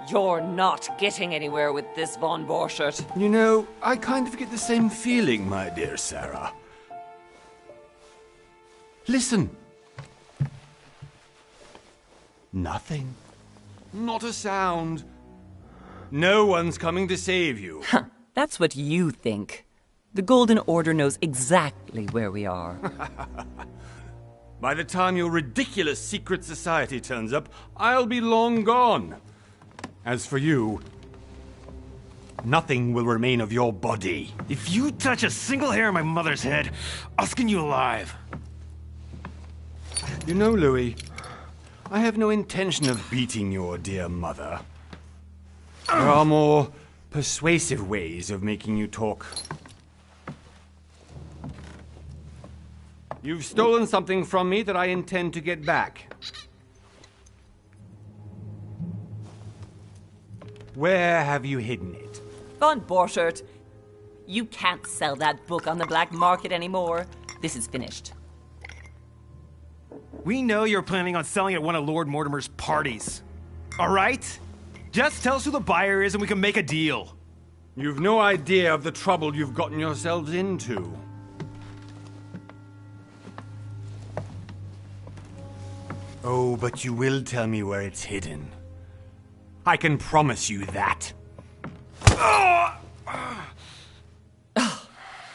You're not getting anywhere with this, von Borchert. You know, I kind of get the same feeling, my dear Sarah. Listen. Nothing. Not a sound. No one's coming to save you. That's what you think. The Golden Order knows exactly where we are. By the time your ridiculous secret society turns up, I'll be long gone. As for you, nothing will remain of your body. If you touch a single hair on my mother's head, I'll skin you alive. You know, Louis, I have no intention of beating your dear mother. There are more persuasive ways of making you talk. You've stolen something from me that I intend to get back. Where have you hidden it? Von Borchert, you can't sell that book on the black market anymore. This is finished. We know you're planning on selling at one of Lord Mortimer's parties. All right? Just tell us who the buyer is and we can make a deal. You've no idea of the trouble you've gotten yourselves into. Oh, but you will tell me where it's hidden. I can promise you that.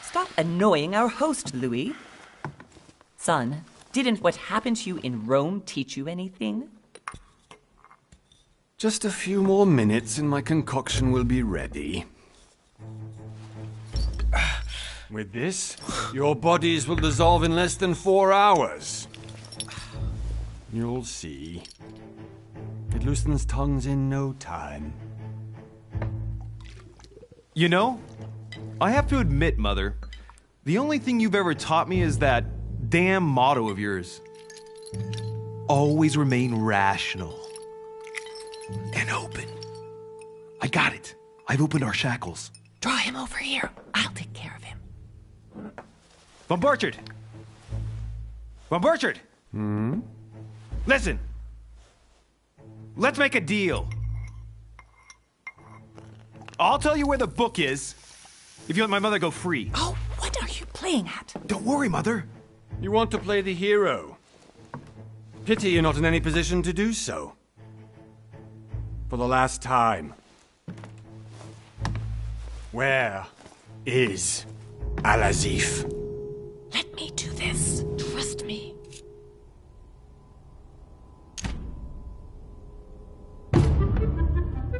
Stop annoying our host, Louis. Son, didn't what happened to you in Rome teach you anything? Just a few more minutes and my concoction will be ready. With this, your bodies will dissolve in less than 4 hours. You'll see. It loosens tongues in no time. You know, I have to admit, Mother, the only thing you've ever taught me is that damn motto of yours. Always remain rational. And open. I got it. I've opened our shackles. Draw him over here. I'll take care of him. Von Borchert! Von Borchert! Listen. Let's make a deal. I'll tell you where the book is if you let my mother go free. Oh, what are you playing at? Don't worry, Mother. You want to play the hero. Pity you're not in any position to do so. For the last time. Where is Al-Azif? Let me do this. Trust me.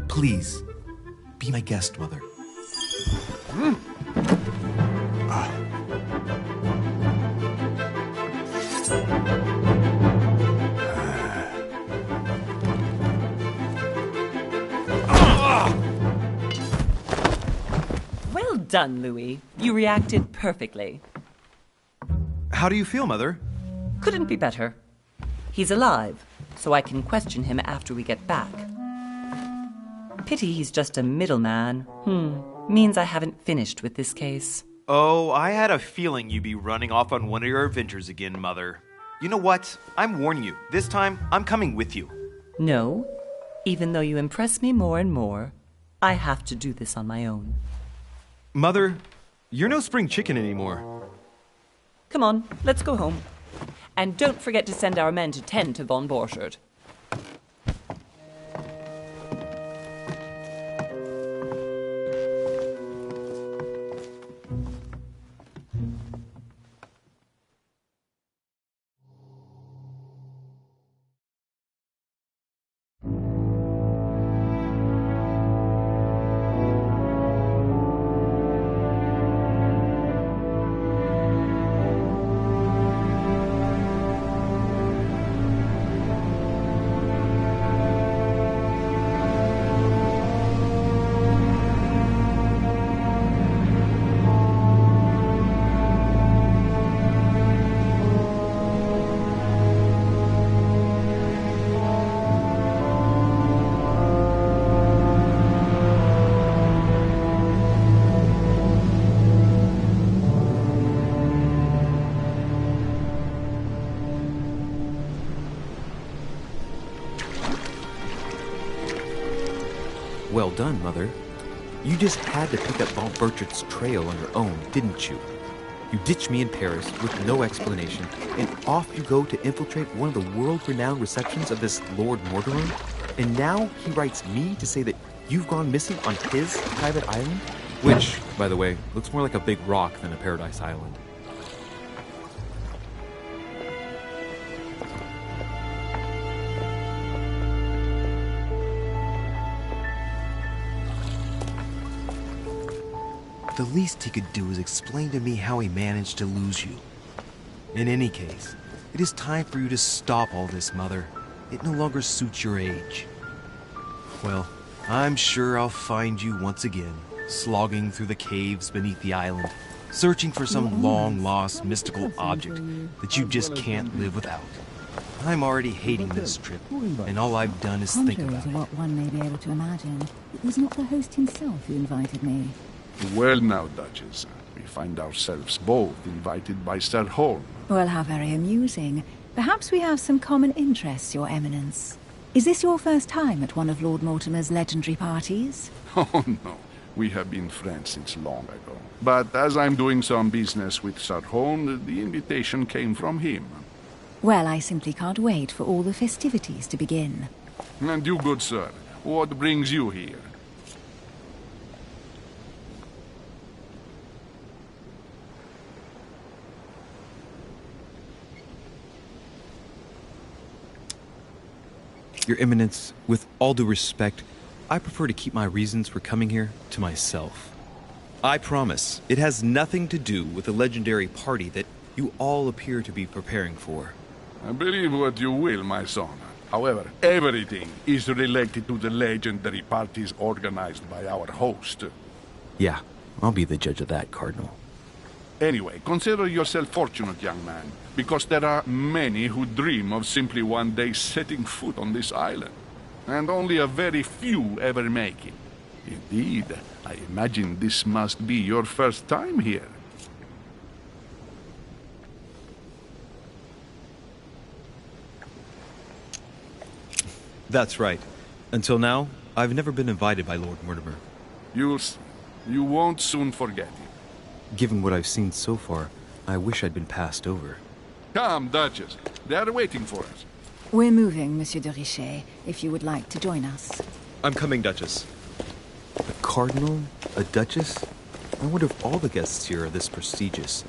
Please, be my guest, Mother. Well done, Louis. You reacted perfectly. How do you feel, Mother? Couldn't be better. He's alive, so I can question him after we get back. Pity he's just a middleman. Means I haven't finished with this case. Oh, I had a feeling you'd be running off on one of your adventures again, Mother. You know what? I'm warning you. This time, I'm coming with you. No, even though you impress me more and more, I have to do this on my own. Mother, you're no spring chicken anymore. Come on, let's go home. And don't forget to send our men to tend to von Borchert. Well done, Mother. You just had to pick up Von Burchard's trail on your own, didn't you? You ditched me in Paris with no explanation, and off you go to infiltrate one of the world-renowned receptions of this Lord Mortimer? And now he writes me to say that you've gone missing on his private island? Which, by the way, looks more like a big rock than a paradise island. The least he could do is explain to me how he managed to lose you. In any case, it is time for you to stop all this, Mother. It no longer suits your age. Well, I'm sure I'll find you once again, slogging through the caves beneath the island, searching for some long-lost mystical object that you just can't live without. I'm already hating this trip, and all I've done is think Contrary about to it. what one may be able to imagine, it was not the host himself who invited me. Well now, Duchess, we find ourselves both invited by Sir Holm. Well, how very amusing. Perhaps we have some common interests, Your Eminence. Is this your first time at one of Lord Mortimer's legendary parties? Oh no, we have been friends since long ago. But as I'm doing some business with Sir Holm, the invitation came from him. Well, I simply can't wait for all the festivities to begin. And you, good sir, what brings you here? Your Eminence, with all due respect, I prefer to keep my reasons for coming here to myself. I promise, it has nothing to do with the legendary party that you all appear to be preparing for. Believe what you will, my son. However, everything is related to the legendary parties organized by our host. Yeah, I'll be the judge of that, Cardinal. Anyway, consider yourself fortunate, young man, because there are many who dream of simply one day setting foot on this island, and only a very few ever make it. Indeed, I imagine this must be your first time here. That's right. Until now, I've never been invited by Lord Mortimer. You won't soon forget it. Given what I've seen so far, I wish I'd been passed over. Come, Duchess. They are waiting for us. We're moving, Monsieur de Richet, if you would like to join us. I'm coming, Duchess. A cardinal? A duchess? I wonder if all the guests here are this prestigious.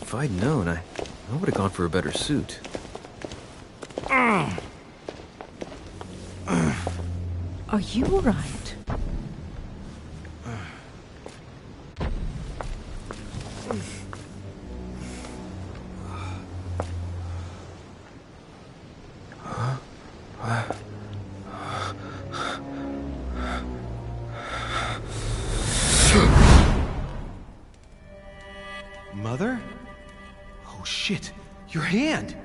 If I'd known, I would have gone for a better suit. Are you all right? Mother? Oh shit, your hand!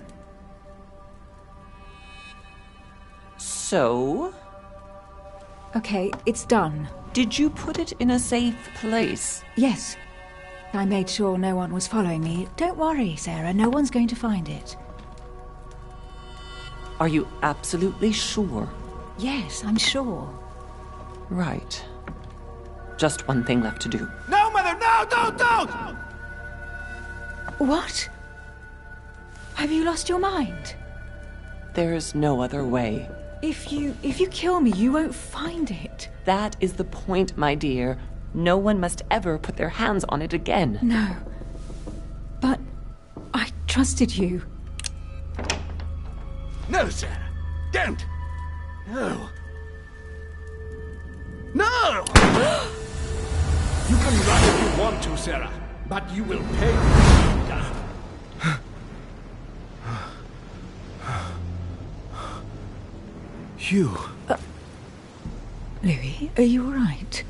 So, Okay, it's done. did you put it in a safe place? Yes. I made sure no one was following me. Don't worry, Sarah, no one's going to find it. Are you absolutely sure? Yes, I'm sure. Right. Just one thing left to do. No, Mother, no, don't! What? Have you lost your mind? There's no other way. If you kill me, you won't find it. That is the point, my dear. No one must ever put their hands on it again. No. But I trusted you. No, Sarah. Don't. No. No! You can run if you want to, Sarah, but you will pay. Hugh. Louis, are you all right?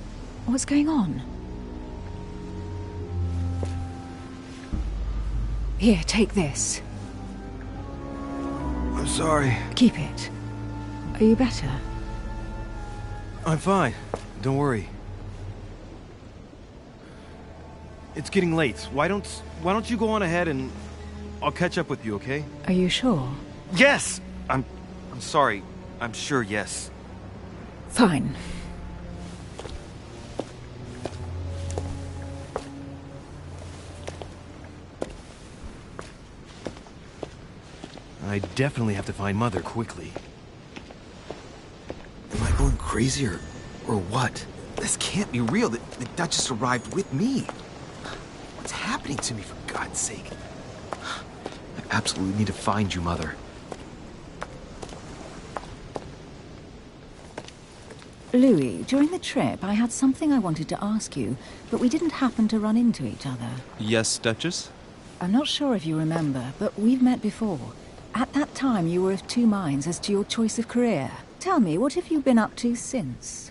What's going on? Here, take this. I'm sorry. Keep it. Are you better? I'm fine. Don't worry. It's getting late. Why don't you go on ahead and I'll catch up with you, okay? Are you sure? Yes! I'm sorry. I'm sure, yes. Fine. I definitely have to find Mother quickly. Am I going crazy or what? This can't be real. The Duchess arrived with me. What's happening to me, for God's sake? I absolutely need to find you, Mother. Louis, during the trip, I had something I wanted to ask you, but we didn't happen to run into each other. Yes, Duchess? I'm not sure if you remember, but we've met before. At that time, you were of two minds as to your choice of career. Tell me, what have you been up to since?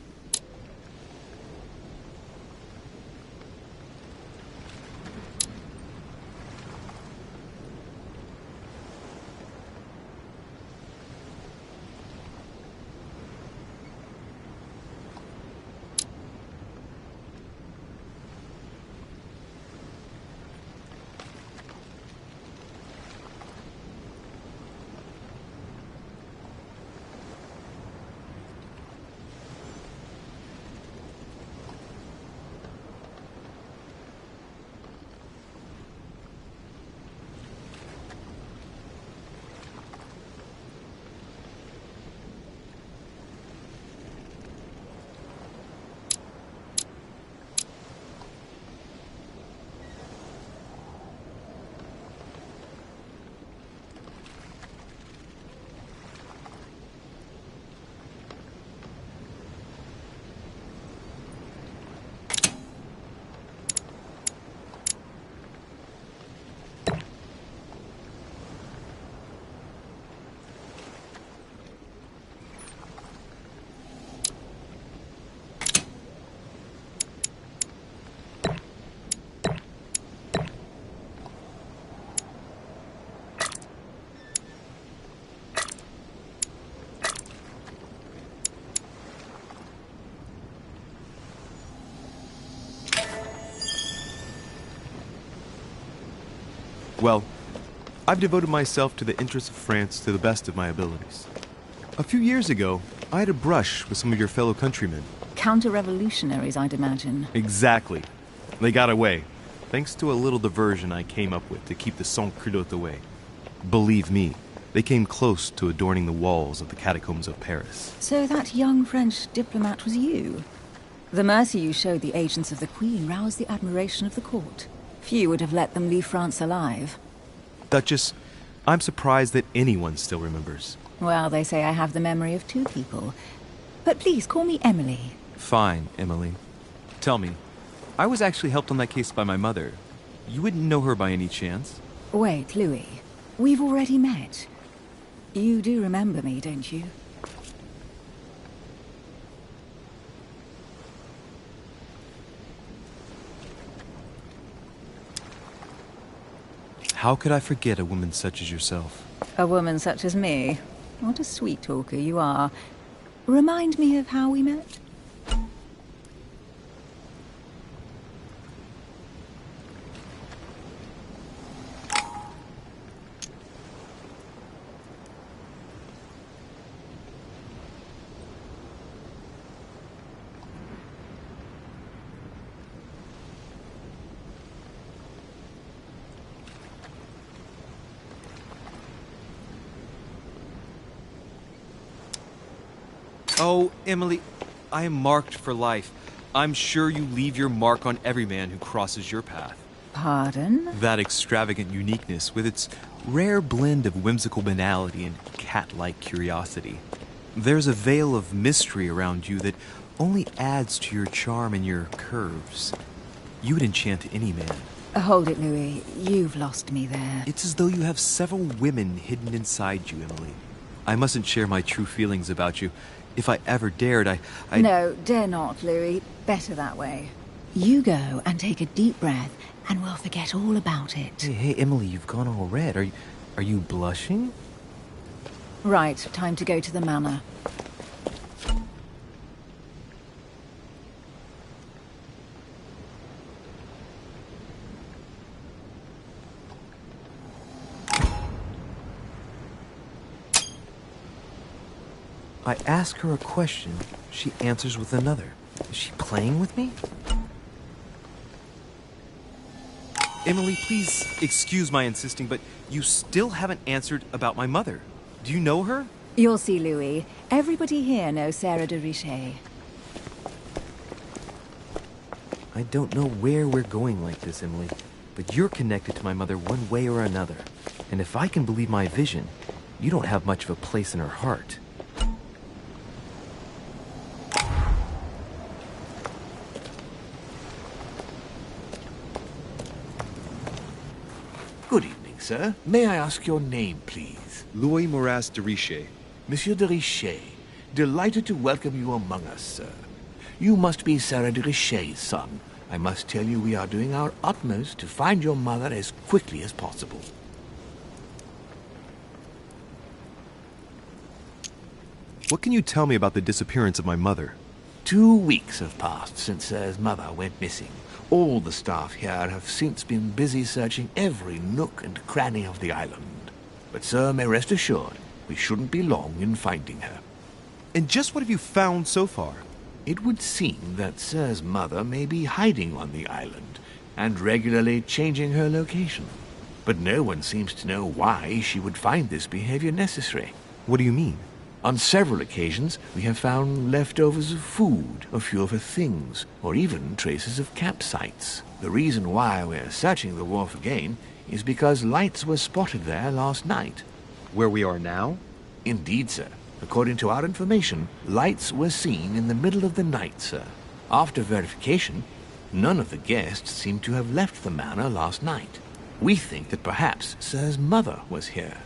Well, I've devoted myself to the interests of France to the best of my abilities. A few years ago, I had a brush with some of your fellow countrymen. Counter-revolutionaries, I'd imagine. Exactly. They got away, thanks to a little diversion I came up with to keep the sans-culottes away. Believe me, they came close to adorning the walls of the catacombs of Paris. So that young French diplomat was you? The mercy you showed the agents of the Queen roused the admiration of the court. Few would have let them leave France alive. Duchess, I'm surprised that anyone still remembers. Well, they say I have the memory of two people. But please, call me Emily. Fine, Emily. Tell me, I was actually helped on that case by my mother. You wouldn't know her by any chance? Wait, Louis. We've already met. You do remember me, don't you? How could I forget a woman such as yourself? A woman such as me? What a sweet talker you are. Remind me of how we met? Oh, Emily, I am marked for life. I'm sure you leave your mark on every man who crosses your path. Pardon? That extravagant uniqueness, with its rare blend of whimsical banality and cat-like curiosity. There's a veil of mystery around you that only adds to your charm and your curves. You would enchant any man. Hold it, Louis. You've lost me there. It's as though you have several women hidden inside you, Emily. I mustn't share my true feelings about you. If I ever dared, I... No, dare not, Louis. Better that way. You go and take a deep breath, and we'll forget all about it. Hey, Emily, you've gone all red. Are you blushing? Right, time to go to the manor. I ask her a question, she answers with another. Is she playing with me? Emily, please excuse my insisting, but you still haven't answered about my mother. Do you know her? You'll see, Louis. Everybody here knows Sarah de Richet. I don't know where we're going like this, Emily, but you're connected to my mother one way or another. And if I can believe my vision, you don't have much of a place in her heart. Good evening, sir. May I ask your name, please? Louis Moras de Richet. Monsieur de Richet. Delighted to welcome you among us, sir. You must be Sarah de Richet's son. I must tell you we are doing our utmost to find your mother as quickly as possible. What can you tell me about the disappearance of my mother? 2 weeks have passed since Sir's mother went missing. All the staff here have since been busy searching every nook and cranny of the island. But Sir may rest assured, we shouldn't be long in finding her. And just what have you found so far? It would seem that Sir's mother may be hiding on the island and regularly changing her location. But no one seems to know why she would find this behavior necessary. What do you mean? On several occasions, we have found leftovers of food, a few of her things, or even traces of campsites. The reason why we're searching the wharf again is because lights were spotted there last night. Where we are now? Indeed, sir. According to our information, lights were seen in the middle of the night, sir. After verification, none of the guests seem to have left the manor last night. We think that perhaps Sir's mother was here.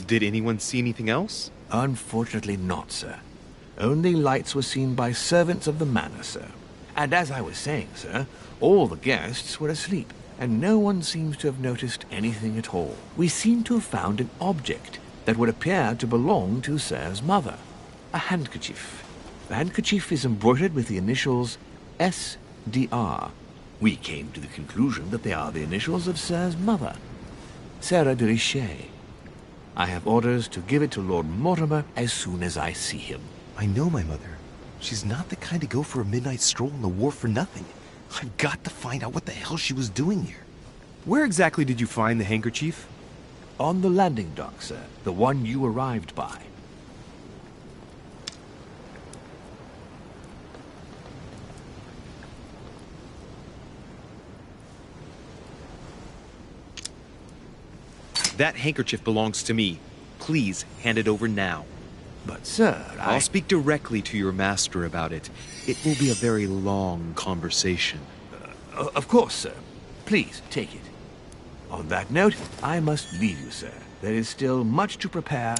Did anyone see anything else? Unfortunately not, sir. Only lights were seen by servants of the manor, sir. And as I was saying, sir, all the guests were asleep, and no one seems to have noticed anything at all. We seem to have found an object that would appear to belong to Sir's mother. A handkerchief. The handkerchief is embroidered with the initials SDR. We came to the conclusion that they are the initials of Sir's mother, Sarah de Richet. I have orders to give it to Lord Mortimer as soon as I see him. I know my mother. She's not the kind to go for a midnight stroll on the wharf for nothing. I've got to find out what the hell she was doing here. Where exactly did you find the handkerchief? On the landing dock, sir. The one you arrived by. That handkerchief belongs to me. Please hand it over now. But, sir, I'll speak directly to your master about it. It will be a very long conversation. Of course, sir. Please, take it. On that note, I must leave you, sir. There is still much to prepare.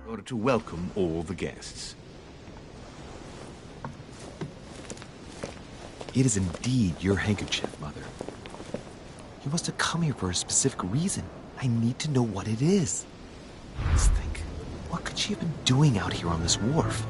In order to welcome all the guests. It is indeed your handkerchief, Mother. You must have come here for a specific reason. I need to know what it is. Let's think. What could she have been doing out here on this wharf?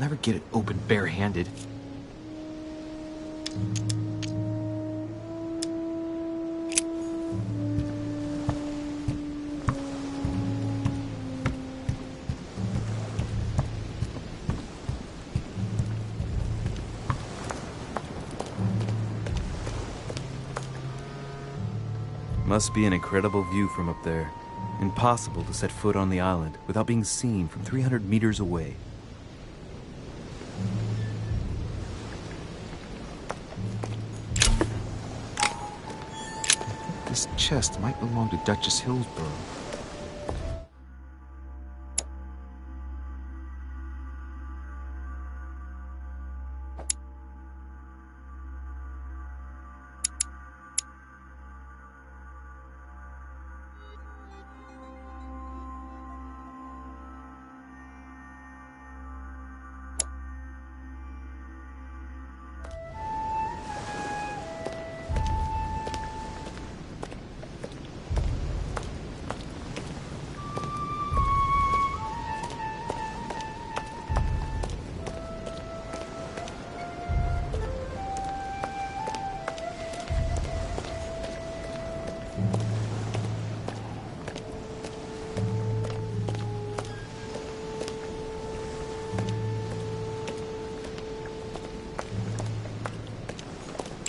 never get it open barehanded. Must be an incredible view from up there. Impossible to set foot on the island without being seen from 300 meters away. This chest might belong to Duchess Hillsborough.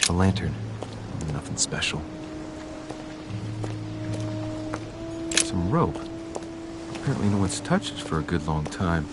A lantern. Nothing special. Some rope. Apparently no one's touched it for a good long time.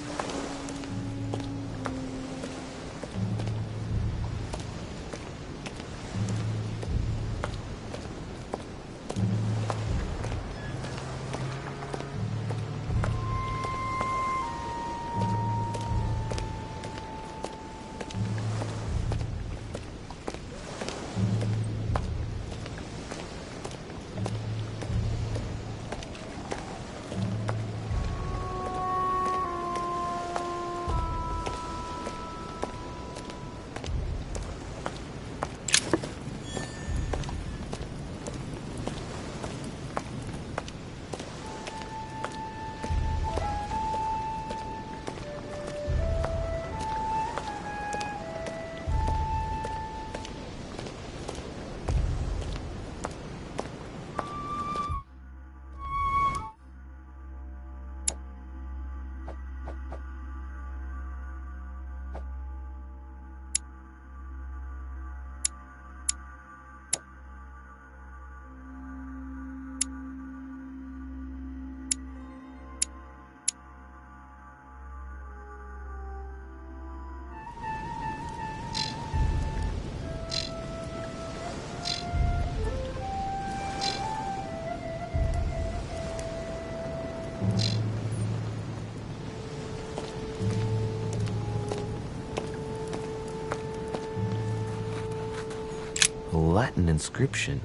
A Latin inscription.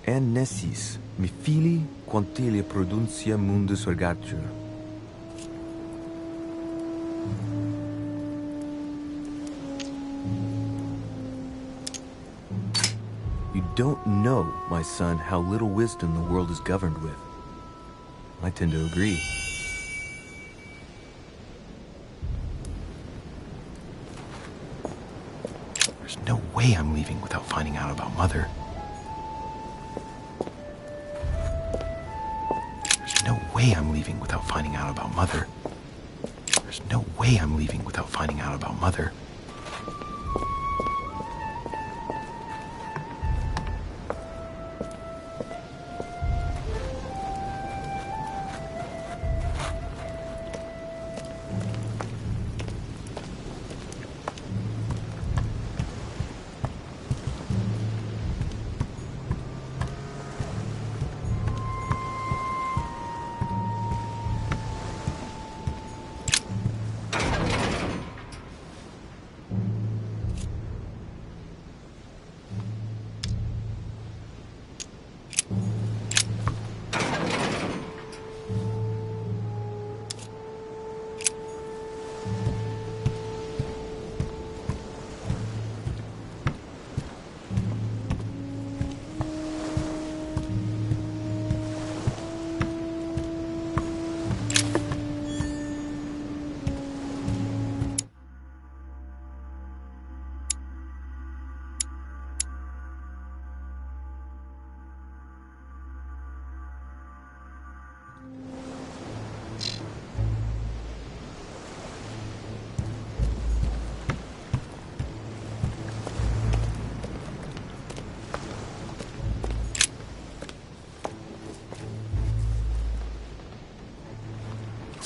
En nessis, mi fili quantilia produncia mundus ergatur. You don't know, my son, how little wisdom the world is governed with. I tend to agree. There's no way I'm leaving without finding out about Mother. There's no way I'm leaving without finding out about Mother. There's no way I'm leaving without finding out about Mother.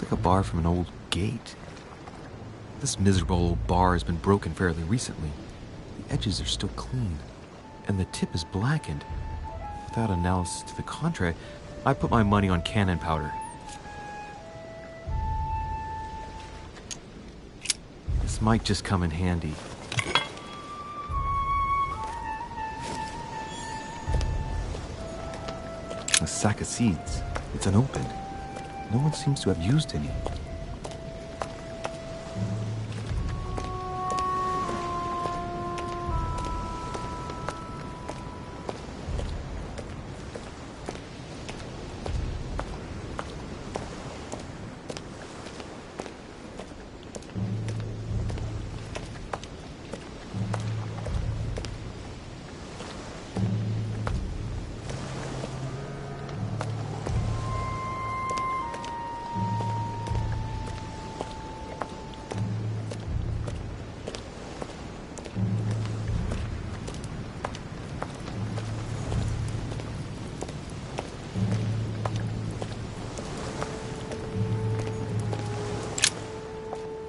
like a bar from an old gate. This miserable old bar has been broken fairly recently. The edges are still clean, and the tip is blackened. Without analysis to the contrary, I put my money on cannon powder. This might just come in handy. A sack of seeds. It's unopened. No one seems to have used any.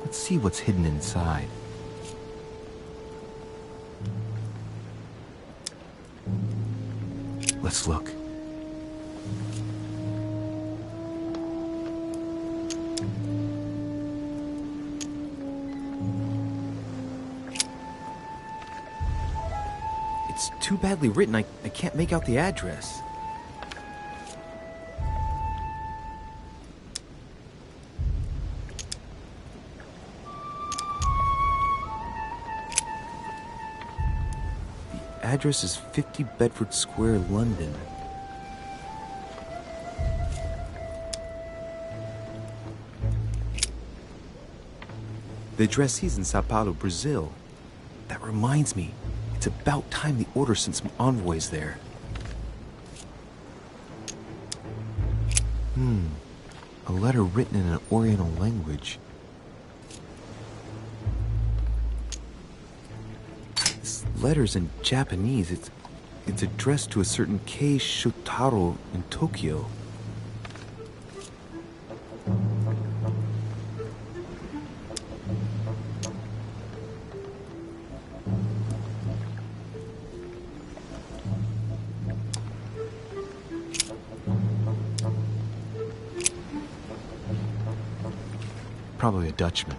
Let's see what's hidden inside. Let's look. It's too badly written, I can't make out the address. Address is 50 Bedford Square, London. The addressee's in Sao Paulo, Brazil. That reminds me, it's about time the Order sent some envoys there. A letter written in an Oriental language. Letters in Japanese. It's addressed to a certain Kei Shotaro in Tokyo. Probably a Dutchman.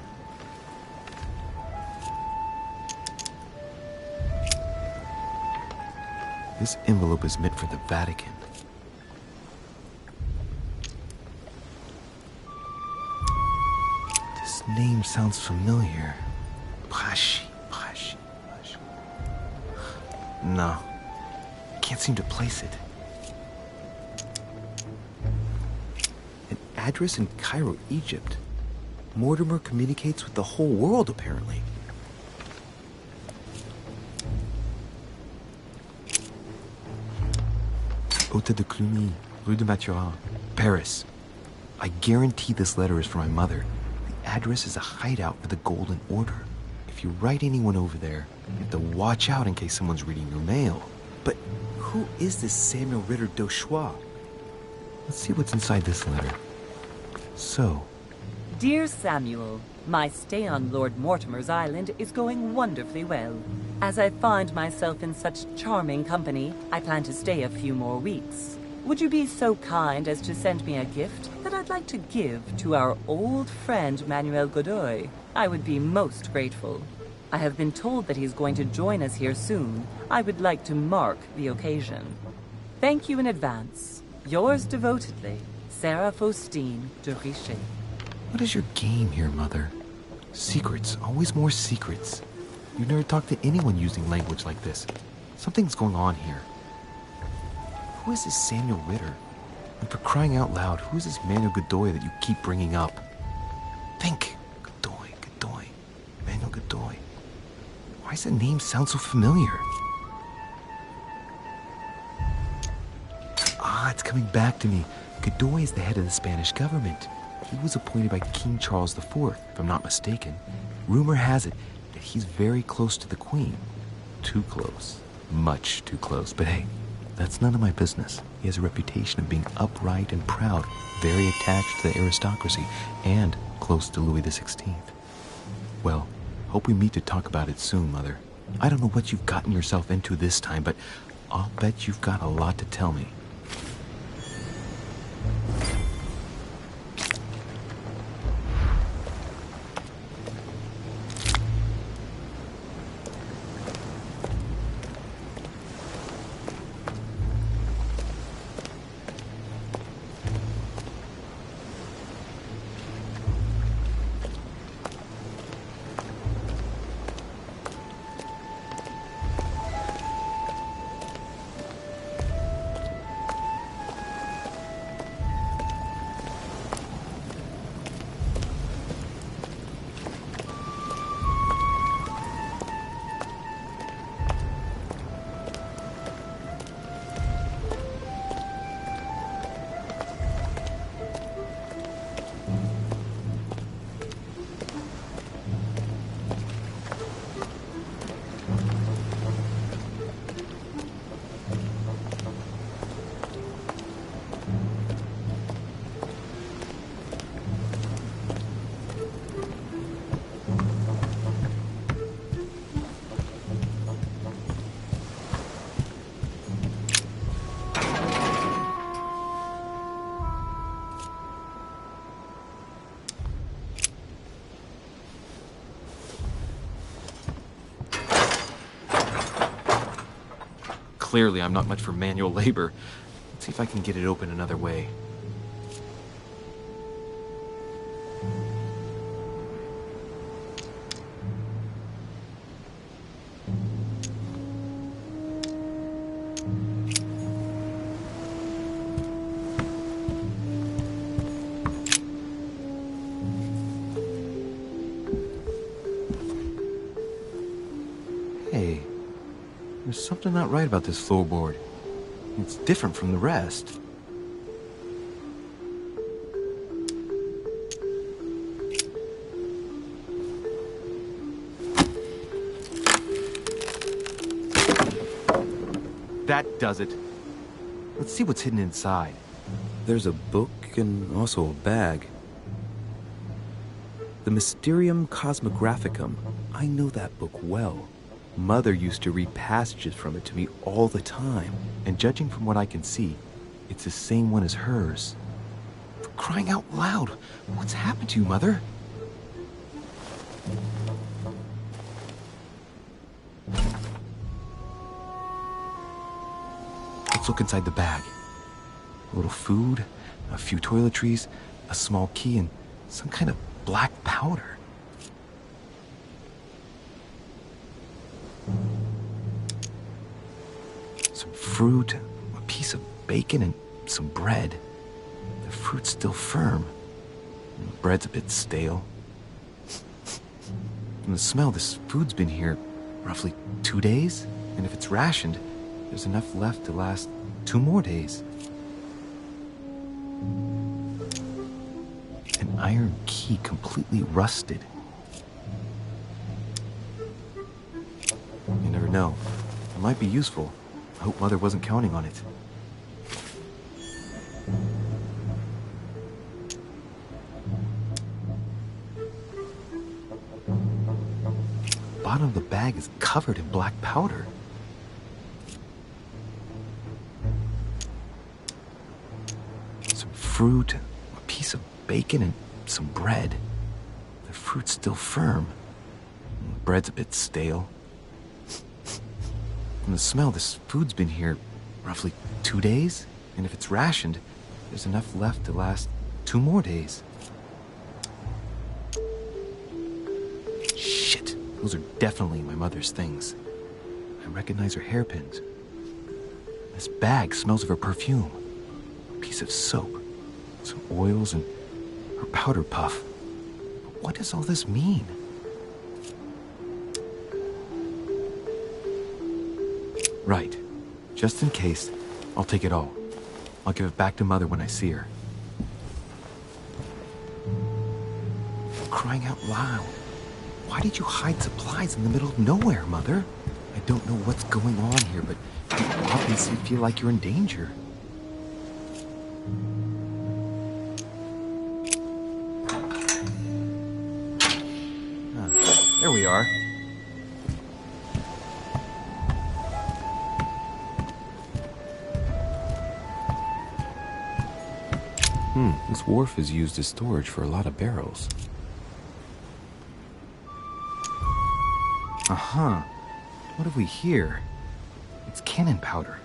This envelope is meant for the Vatican. This name sounds familiar. Pashi. No, can't seem to place it. An address in Cairo, Egypt. Mortimer communicates with the whole world, apparently. Hôtel de Cluny, Rue de Mathurin, Paris. I guarantee this letter is for my mother. The address is a hideout for the Golden Order. If you write anyone over there, you have to watch out in case someone's reading your mail. But who is this Samuel Ritter d'Auchois? Let's see what's inside this letter. So... Dear Samuel, my stay on Lord Mortimer's island is going wonderfully well. As I find myself in such charming company, I plan to stay a few more weeks. Would you be so kind as to send me a gift that I'd like to give to our old friend Manuel Godoy? I would be most grateful. I have been told that he's going to join us here soon. I would like to mark the occasion. Thank you in advance. Yours devotedly, Sarah Faustine de Richet. What is your game here, Mother? Secrets, always more secrets. You've never talked to anyone using language like this. Something's going on here. Who is this Samuel Ritter? And for crying out loud, who is this Manuel Godoy that you keep bringing up? Think! Godoy. Manuel Godoy. Why does that name sound so familiar? Ah, it's coming back to me. Godoy is the head of the Spanish government. He was appointed by King Charles IV, if I'm not mistaken. Rumor has it that he's very close to the Queen. Too close. Much too close. But hey, That's none of my business. He has a reputation of being upright and proud, very attached to the aristocracy, and close to Louis XVI. Well, hope we meet to talk about it soon, Mother. I don't know what you've gotten yourself into this time, but I'll bet you've got a lot to tell me. Clearly, I'm not much for manual labor. Let's see if I can get it open another way. Hey. There's something not right about this floorboard. It's different from the rest. That does it. Let's see what's hidden inside. There's a book and also a bag. The Mysterium Cosmographicum. I know that book well. Mother used to read passages from it to me all the time. And judging from what I can see, it's the same one as hers. For crying out loud, what's happened to you, Mother? Let's look inside the bag. A little food, a few toiletries, a small key, and some kind of black powder. Some fruit, a piece of bacon, and some bread. The fruit's still firm. And the bread's a bit stale. From the smell, this food's been here roughly 2 days. And if it's rationed, there's enough left to last 2 more days. An iron key completely rusted. You never know. It might be useful. I hope Mother wasn't counting on it. The bottom of the bag is covered in black powder. Some fruit, a piece of bacon, and some bread. The fruit's still firm. And the bread's a bit stale. From the smell, this food's been here roughly 2 days. And if it's rationed, there's enough left to last 2 more days. Shit, those are definitely my mother's things. I recognize her hairpins. This bag smells of her perfume. A piece of soap, some oils, and her powder puff. But what does all this mean? Right. Just in case, I'll take it all. I'll give it back to Mother when I see her. For crying out loud, why did you hide supplies in the middle of nowhere, Mother? I don't know what's going on here, but You obviously feel like you're in danger. There we are. This wharf is used as storage for a lot of barrels. Uh-huh. What have we here? It's cannon powder.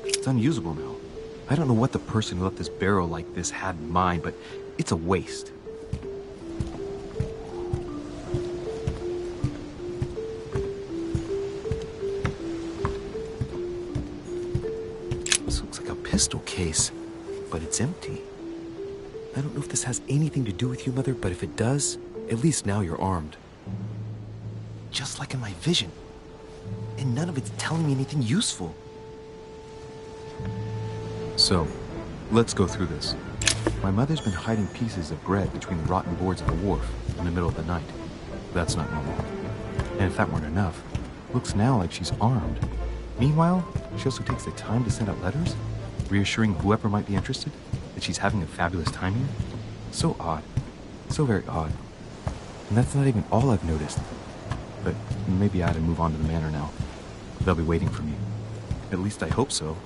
It's unusable now. I don't know what the person who left this barrel like this had in mind, but it's a waste. This looks like a pistol case, but it's empty. I don't know if this has anything to do with you, Mother, but if it does, at least now you're armed. Just like in my vision. And none of it's telling me anything useful. So, let's go through this. My mother's been hiding pieces of bread between the rotten boards of the wharf in the middle of the night. That's not normal. And if that weren't enough, looks now like she's armed. Meanwhile, she also takes the time to send out letters, reassuring whoever might be interested that she's having a fabulous time here. So odd. So very odd. And that's not even all I've noticed. But maybe I ought to move on to the manor now. They'll be waiting for me. At least I hope so.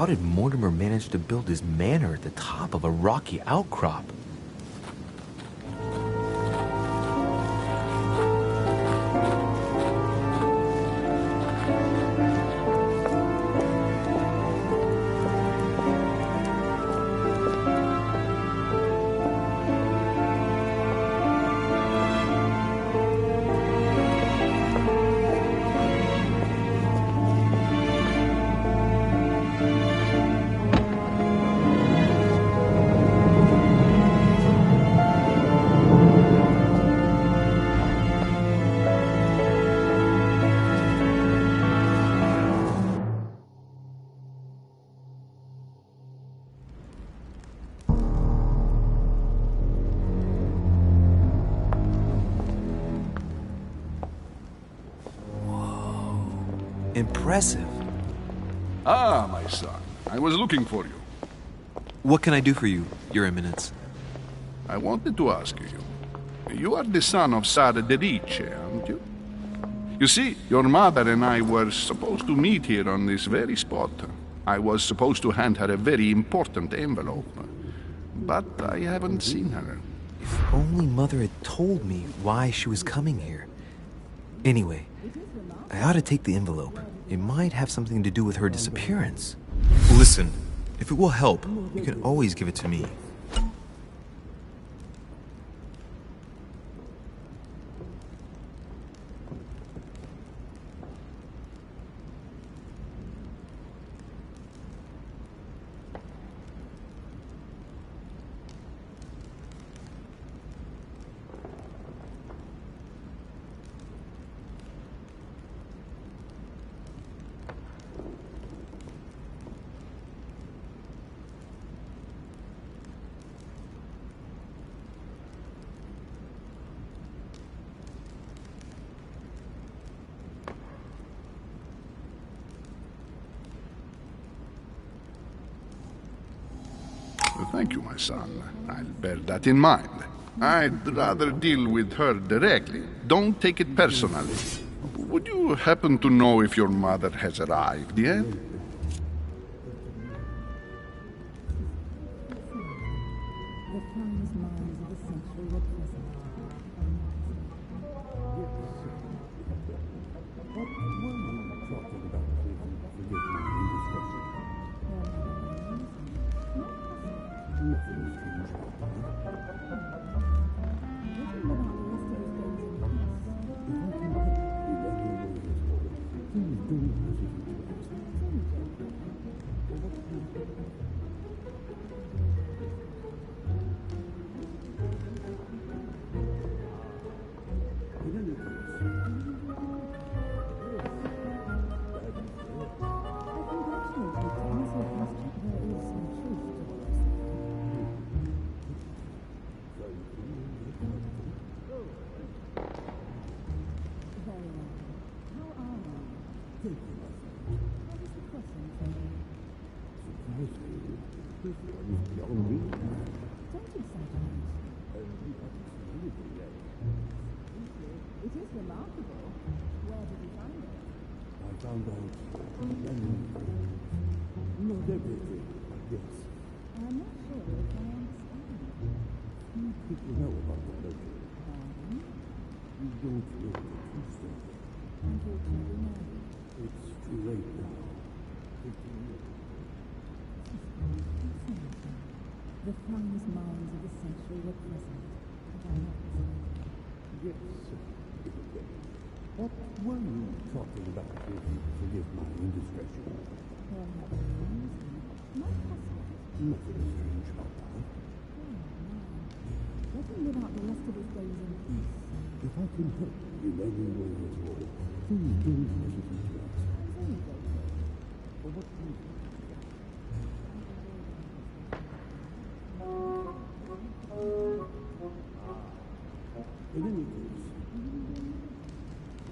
How did Mortimer manage to build his manor at the top of a rocky outcrop? Impressive. Ah, my son. I was looking for you. What can I do for you, Your Eminence? I wanted to ask you. You are the son of Sara de Riche, aren't you? You see, your mother and I were supposed to meet here on this very spot. I was supposed to hand her a very important envelope. But I haven't seen her. If only Mother had told me why she was coming here. Anyway, I ought to take the envelope. It might have something to do with her disappearance. Listen, if it will help, you can always give it to me. Thank you, my son. I'll bear that in mind. I'd rather deal with her directly. Don't take it personally. Would you happen to know if your mother has arrived yet? The finest minds of the century were present. Yes, sir. What were you talking about, if you forgive my indiscretion? Nothing strange about that. Let him live out the rest of his days in peace. If I can help you in any way at all, please don't hesitate to ask. Well, what do you think? In any case,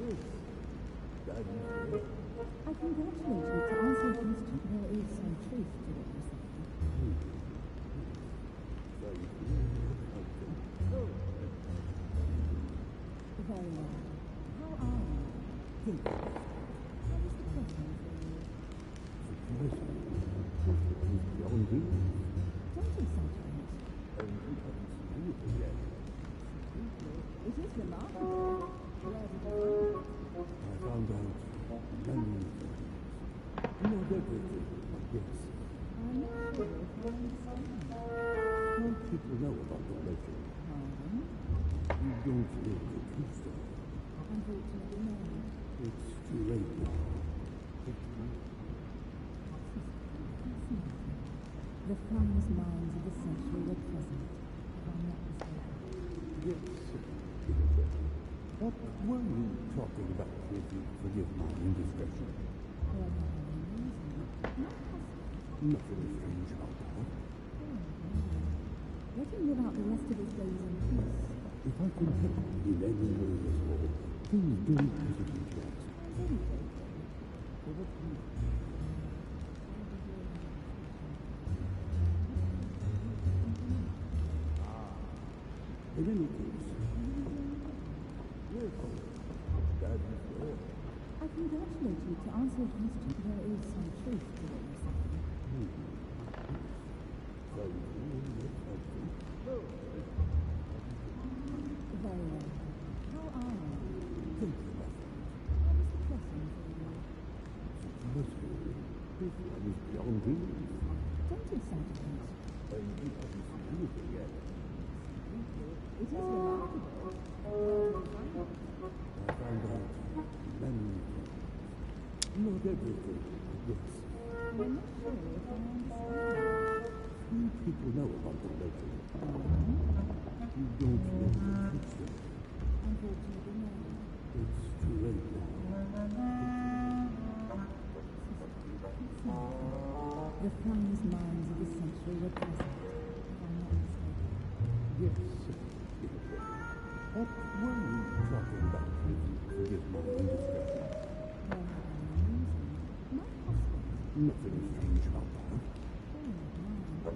yes, that is correct. I congratulate you. To answer your question, there is some truth to what you say. Very well. How are you? Think about it. What is the question for you? Beyond me, Don't exaggerate. we haven't seen anything yet. It is remarkable. Where did you I found out many things. Not everything, yes. I'm not sure if I understand. Some people know about the legend. You don't know the true story. Unfortunately, no. It's too late now. The finest minds of the century were present, if I'm not mistaken. Yes, sir. What were you talking about, if you forgive my indiscretion? Nothing strange about that. Let him live out the rest of his days in peace. If I can help you in any way at all, please don't hesitate to ask. Well, what do you in any case, yes, that is all. I congratulate you. To answer your question, there is some truth to what you say. Very well. How are you? Think about it. What is the question for you? beyond dreams. Don't exaggerate. And you haven't seen anything yet. It is remarkable. Where did you find it? I found out many things. Not everything, yes. I'm not sure if I understand. Few people know about the legend. You don't know the true story. Unfortunately, no. It's too late now. The finest minds of the century were present, if I'm not mistaken. Yes, sir. What were you talking about, if you forgive my indiscretion? Well, not possible. Nothing strange about that. Oh, my.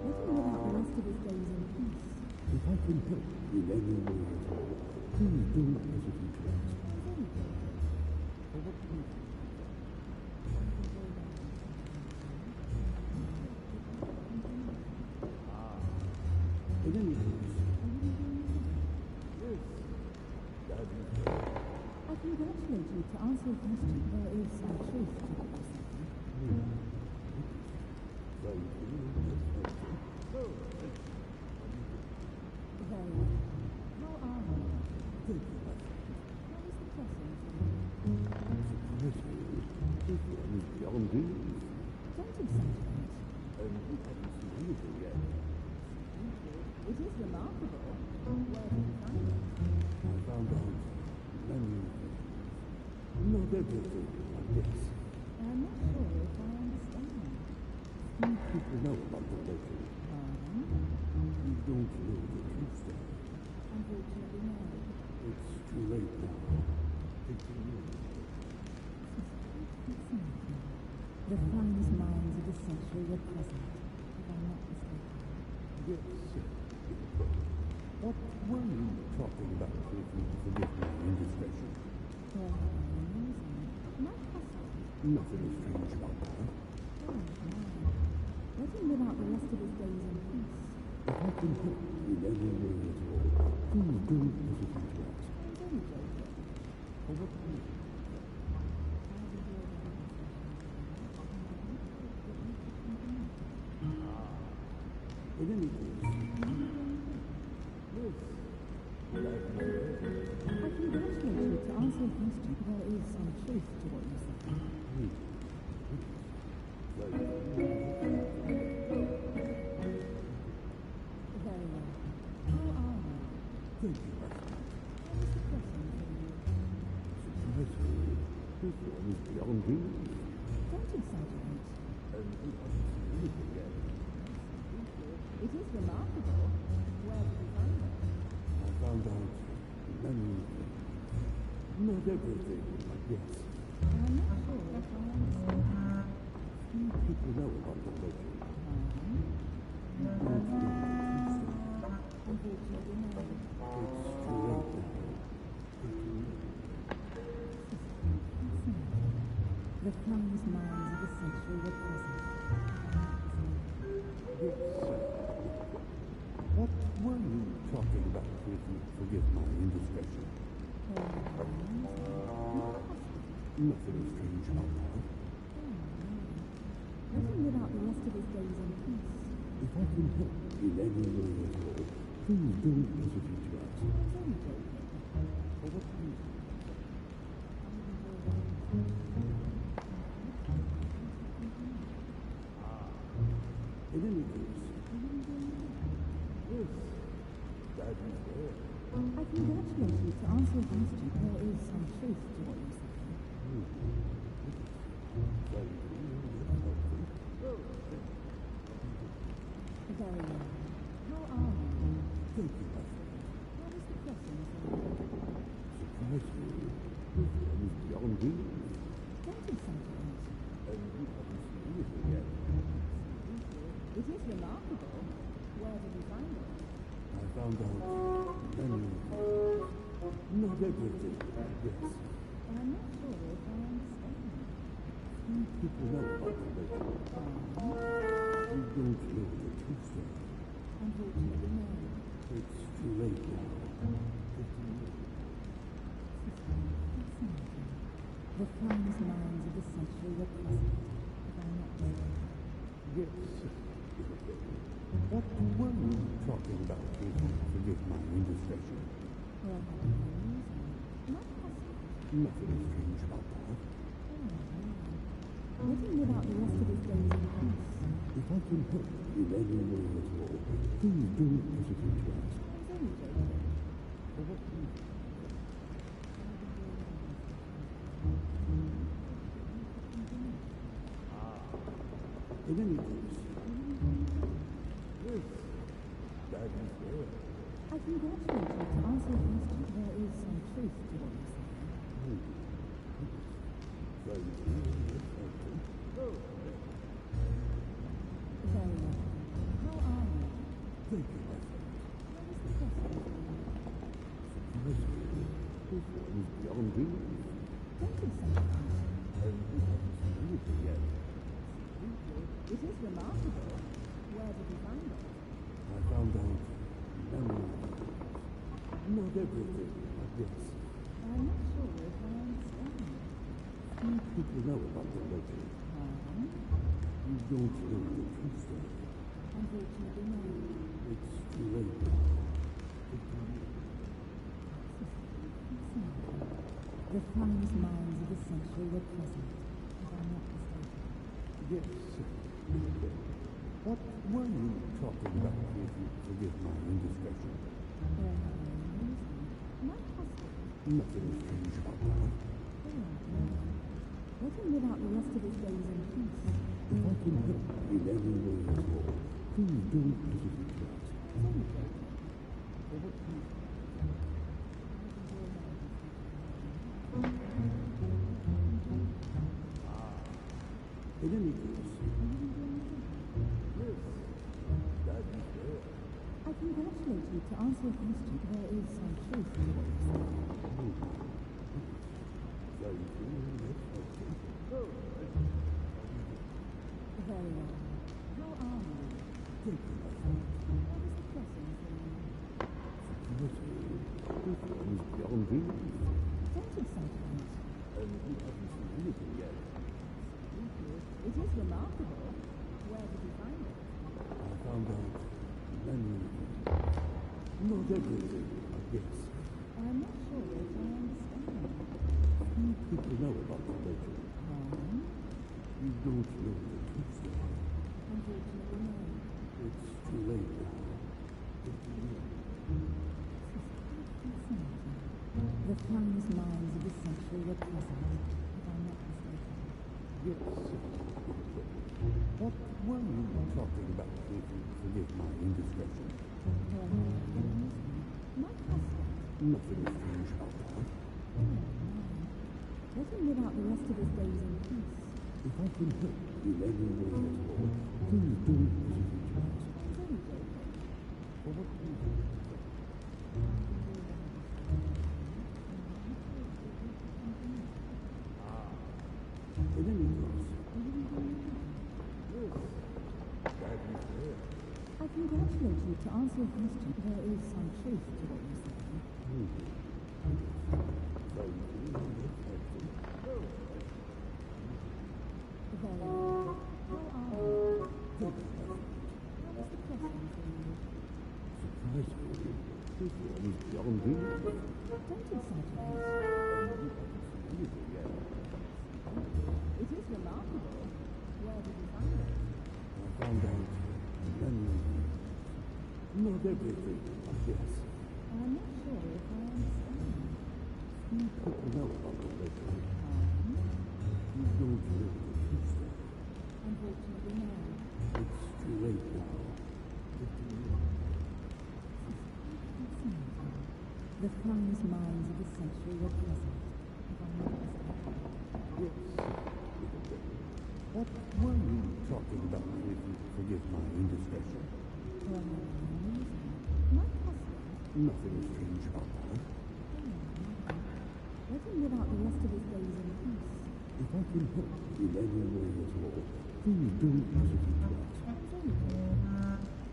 Let him live out the rest of his days in peace. If I can help in any way at all, please don't hesitate to ask. For what reason? In any case, yes, that is right. I congratulate you. To answer your question, there is some truth to what you're saying. Thank you. Very well. How are you? Thank you, my friend. How is the crossing? Surprisingly, this one is beyond dreams. Don't exaggerate. And you haven't seen anything yet. It is remarkable. Where did you find it? I found out many things. Not everything, I guess. I'm not sure if I understand. Few people know about the legend. Pardon? You don't know the true story. Unfortunately, no. It's too late now. It's too late. The finest minds of the century were present, if I'm not mistaken. Yes, sir. What were you talking about, if you forgive my indiscretion? Well, amusing. Not possible. Nothing strange about that. Oh, my. Let him live out the rest of his days in peace. If I can help in any way at all, please don't hesitate to ask. I'm only joking. For what reason? In any case, yes, that is right. I congratulate you. To answer your question, there is some truth to what you say. Thank you. Very well. How are you? Thank you, my friend. How is the crossing for you? Surprisingly, this one is beyond dreams. Don't exaggerate. And you haven't seen anything yet. It is remarkable. Where did you find it? I found out many things. Not everything, I guess. I'm not sure if I understand. Few people know about the legend. You don't know the true story. Unfortunately, no. It's too late now. The finest minds of the century were present. Yes, sir. What were you talking about, if you forgive my indiscretion? Nothing strange about that. Let him live out the rest of his days in peace. If I can help in any way at all, please don't hesitate to ask. I'm only joking. For what reason? In any case, yes, that is right. I congratulate you. To answer your question, there is some truth to what you say. Thank you. Very well. How are you? Thank you, my friend. How is the crossing for you? Surprisingly, this one is beyond dreams. Don't exaggerate. And you haven't seen anything yet. It is remarkable. Where did you find it? I found out many things. Not everything, yes. I'm not sure if I understand. Few people know about the legend. You don't know the true story. Unfortunately, no. It's too late now. The finest minds of the century were present, if I'm not mistaken. What were you talking about, if you forgive my indiscretion? Nothing strange about that. Let him live out the rest of his days in peace. If I can help in any way at all, please don't hesitate to ask. In any case, yes, that is there. I congratulate you. To answer your question, there is some truth to what you say. Very good. Very well. How are you? Thank you, my friend. What is the question? Surprisingly, this one is beyond belief. Don't be surprised. And we haven't seen anything yet. It is remarkable. Where did you find it? I found out many things. Not everything, I guess. I'm not sure if I understand. Few people know about the legend. You don't know the true story. Unfortunately, no. It's too late now. The finest minds of the century were present, if I'm not mistaken. Yes, sir. What were you talking about, if you forgive my indiscretion? My husband. Nothing strange about that. Let him live out the rest of his days in peace. If I can help in any way at all, please don't hesitate to ask. In any case, yes, that is there. I congratulate you. To answer your question, there is some truth to what you say. Very good. Very well. How are you? Thank you, my friend. What is the question for you? This one is beyond belief. Don't exaggerate. And we haven't seen anything yet. It is remarkable. Where did you find it? I found out many things. Not everything, I guess. I'm not sure if I understand. Few people know about the legend. You don't know the true story. Unfortunately, no. It's too late now. The finest minds of the century were present, if I'm not mistaken. Yes, sir. What were you talking about, if you forgive my indiscretion? My husband. Nothing strange about that. Let him live out the rest of his days in peace. If I can help in any way at all, please don't hesitate to ask. I'm only joking. For what reason? In any case, yes, that is there. I congratulate you. To answer your question, there is some truth to what you say. Very good. Very well. How are you? Thank you, my friend. What is the question for you? Surprisingly, this one is beyond belief. Don't exaggerate. And we haven't seen anything yet. It is remarkable. Where did you find it? I found out many things. Not everything, I guess. I'm not sure if I understand. Few people know about the legend. You don't know the true story. Unfortunately, no. It's too late now. The finest minds of the century were present, if I'm not mistaken. Yes. What were you talking about, if you forgive my indiscretion? My husband. Nothing strange about that. Let him live out the rest of his days in peace. If I can help in any way at all, please don't hesitate to ask.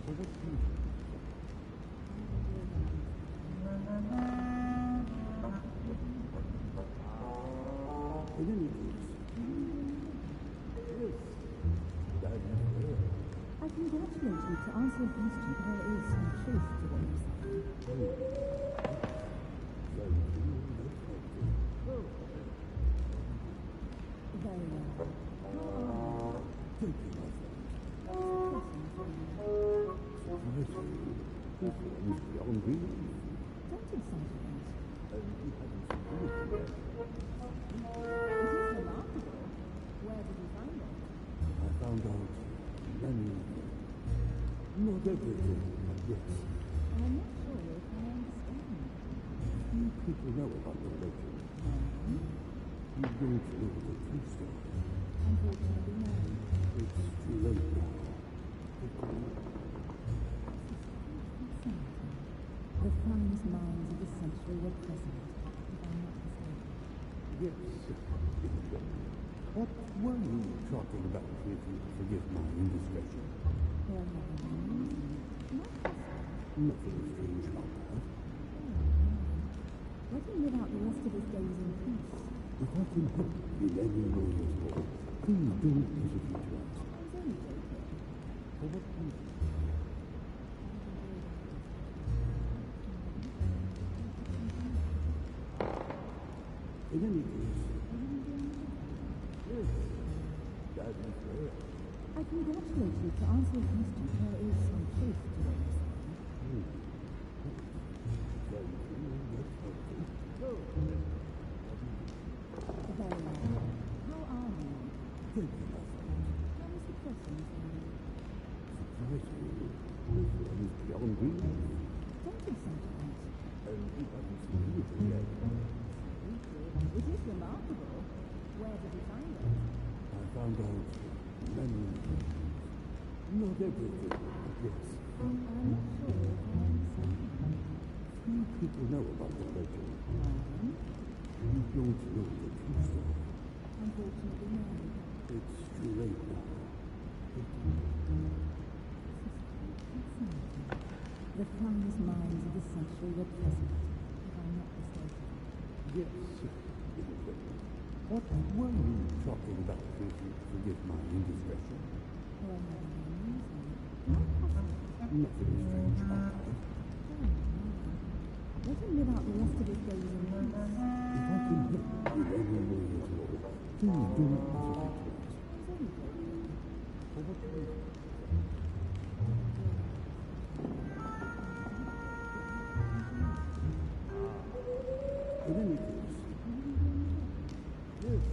For what reason? In any case, yes, that is there. I congratulate you. to answer your question, there is some truth to what you're saying. Very well. Thank you, my friend. Surprising. This one is beyond belief. Don't exaggerate. And you haven't seen anything yet. It is remarkable. Where did you find it? I found out many things. Not everything, but yes. I'm not sure if I understand. Few people know about the legend. You don't know the true story. Unfortunately, no. It's too late now. The finest minds of the century were present, if I'm not mistaken. Yes. What were you talking about, if you forgive my indiscretion? Well, Nothing strange about that. let him live out the rest of his days in peace. If I can help in any way at all, please don't hesitate to ask. I was only joking. For what reason? In any case, yes, that is rare. I congratulate you to answer your question. There is some truth to what you're saying. Thank you, that's helpful. Very well. How are you? Thank you, my friend. How is the crossing going? Surprisingly, this one is beyond belief. Don't exaggerate. And you haven't seen anything yet. It is remarkable. Where did you find it? I found out many things. Not everything, but yes. I'm not sure if I understand. Few people know about the legend. You don't know the true story. Unfortunately, no. It's too late now. The finest minds of the century were present, if I'm not mistaken. Yes. What were you talking about, if you forgive my indiscretion? Well, not possible. Nothing strange about that. Let him live out the rest of his days in peace. If I can help in any way at all, please don't hesitate to ask. I was only joking. For what reason? In any case, yes,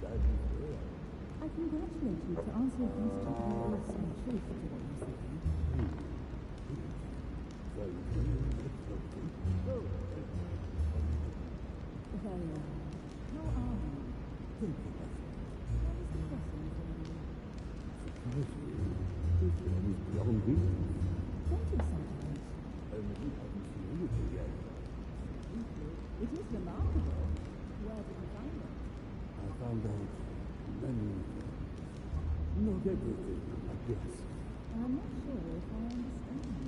that is rare. I congratulate you to answer your question. There is some truth to what you're saying. Thank you, that's helpful. Very well. How are you? Thank you, my friend. How is the crossing going? Surprisingly, this one is beyond belief. Don't exaggerate. And we haven't seen anything yet. It is remarkable. Where did you find it? I found out many things. Not everything, but yes. I'm not sure if I understand.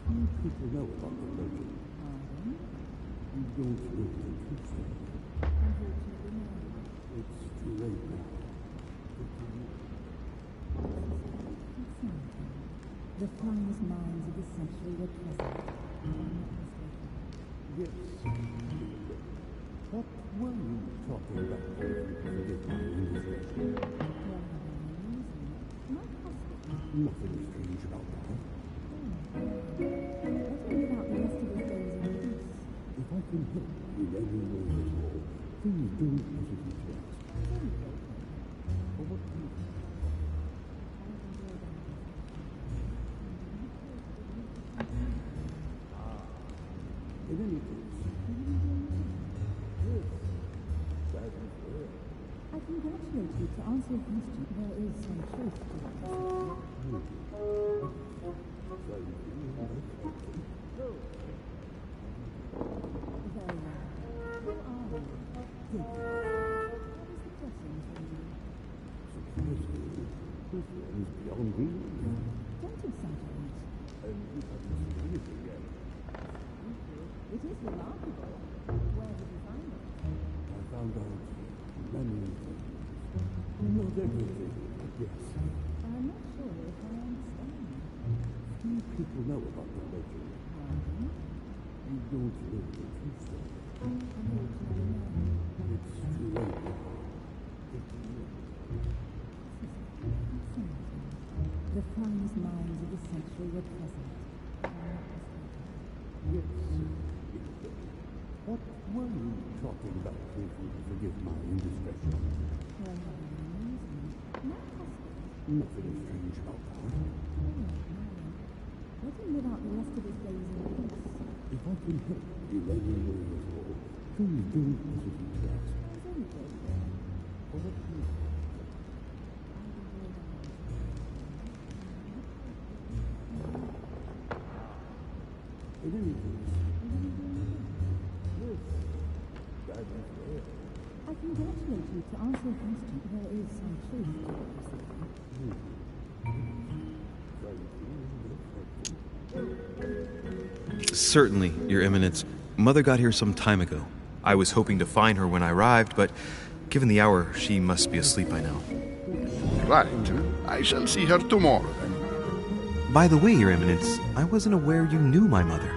Few people know about the legend. Pardon? You don't know the true story. Unfortunately, no. It's too late now. The finest minds of the century were present. If I'm not mistaken. Yes. What were you talking about, if you forgive my indiscretion? Well, not possible. Nothing strange about that. Let him live out the rest of his days in peace. If I can help in any way at all, please don't hesitate to ask. For what reason? In any case, yes, that is rare. I congratulate you to answer your question. There is some truth to what you're saying. Thank you, that's helpful. Very well. How are you? Thank you. How is the crossing going? Surprisingly, this one is beyond belief. Don't exaggerate. And you haven't seen anything yet. It is remarkable. Where did you find it? I found out many things. Not everything, but yes. I'm not sure if I understand. people know about the legend. You don't know the true story. It's too late now. The finest minds of the century were present. Yes. What were you talking about, if you forgive my indiscretion? Nothing strange about that. Let him live out the rest of his days in peace. If I can help you any way at all, please don't hesitate to ask. For what reason? In any case, yes, that is fair. I congratulate you. To answer your question, there is some truth to what you say. Certainly, Your Eminence. Mother got here some time ago. I was hoping to find her when I arrived, but given the hour, she must be asleep by now. Right. I shall see her tomorrow, then. By the way, Your Eminence, I wasn't aware you knew my mother.